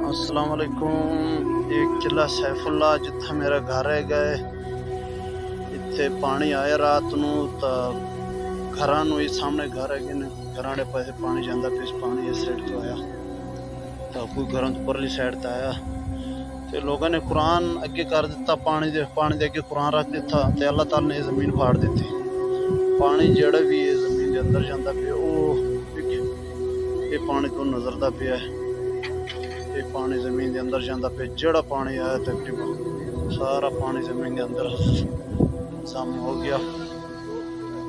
السلام علیکم۔ ایک قلعہ سیف اللہ جتھا میرا گھر ہے گئے اتنے پانی آیا رات نو تا گھراں نو ہی سامنے گھر ہے گئے گھراں دے پاسے پانی جاندا پیس پانی اس سائڈ تو آیا تا کوئی گھراں تو پرلی سائڈ تے آیا تے لوگوں نے قرآن اگے کر دیتا پانی دے اگے قرآن رکھ دیتا تے اللہ تعالی نے زمین پھاڑ دیتی پانی جڑا بھی ہے زمین دے اندر جاندا پیا یہ پانی تو نظر دا پیا ہے یہ پانی زمین دے اندر جاندا پیا جڑا پانی آیا تقریباً سارا پانی زمین دے اندر سامنے ہو گیا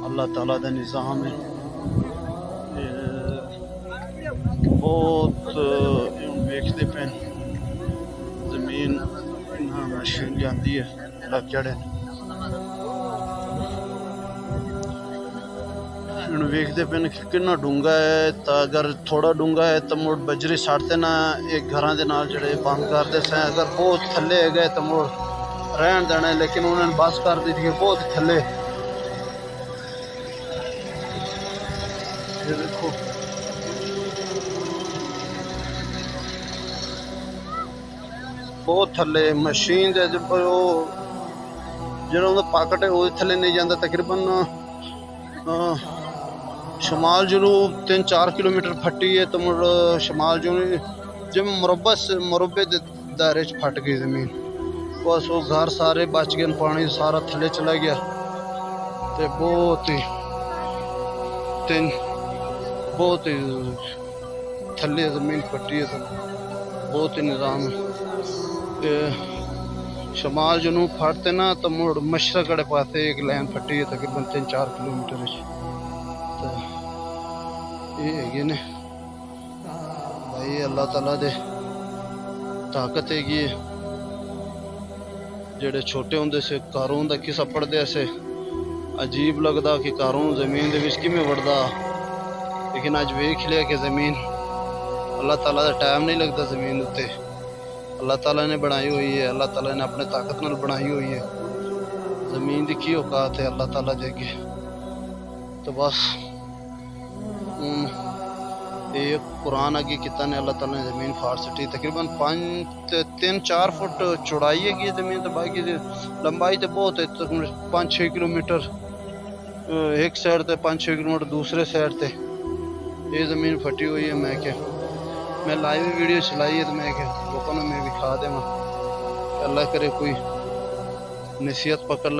اللہ تعالیٰ دا نظام ہے بہت ویکھدے پین زمین مشین جاندی ہے لگ جڑے ویکھدے پین کتنا ڈونگا ہے تا اگر تھوڑا ڈونگا ہے تو مڑ بجری ساڑتے نہ ایک گھراں دے نال جڑے بند کرتے سیں اگر بہت تھلے گئے تو مڑ رہن دینا ہے لیکن انہوں نے بس کر دی تھی بہت تھلے یہ دیکھو بہت تھلے مشین دے جڑا انہوں پاکٹ ہے وہ تھلے نہیں جاندہ تقریباً شمال جنوب 3-4 کلومیٹر پھٹی ہے تو مڑ شمال جنوب جب مربع دائرے چ پھٹ گئی زمین بس وہ گھر سارے بچ گئے پانی سارا تھلے چلا گیا تے بہت ہی تھلے زمین پھٹی ہے تو بہت ہی نظام ہے شمال جنوب پھٹتے نا تو مڑ مشرق والے پاسے ایک لائن پھٹی ہے تقریباً 3-4 کلومیٹر تو یہ ہے نے بھائی اللہ تعالیٰ دے طاقت ہے گی جڑے چھوٹے ہوندے سے قارون دا قصہ پڑھدے سے عجیب لگدا کہ قارون زمین دے وچ کیویں وڑدا لیکن اج ویکھ لیا کہ زمین اللہ تعالیٰ دا ٹائم نہیں لگتا زمین تے اللہ تعالیٰ نے بنائی ہوئی ہے اللہ تعالیٰ نے اپنے طاقت نال بنائی ہوئی ہے زمین دی کی اوقات ہے اللہ تعالیٰ دے اگے تو بس ایک قرآن آگے کتا نے اللہ تعالیٰ نے زمین پھاڑ سٹی تقریباً 3-4 فٹ چوڑائی ہے گی زمین تو باقی لمبائی تو بہت ہے 5-6 کلومیٹر ایک سائڈ تے 5-6 کلومیٹر دوسرے سائڈ تے یہ زمین پھٹی ہوئی ہے میں لائیو ویڈیو چلائی ہے تو میں کہ لوگوں نے میں دکھا دے اللہ کرے کوئی نصیحت پکڑ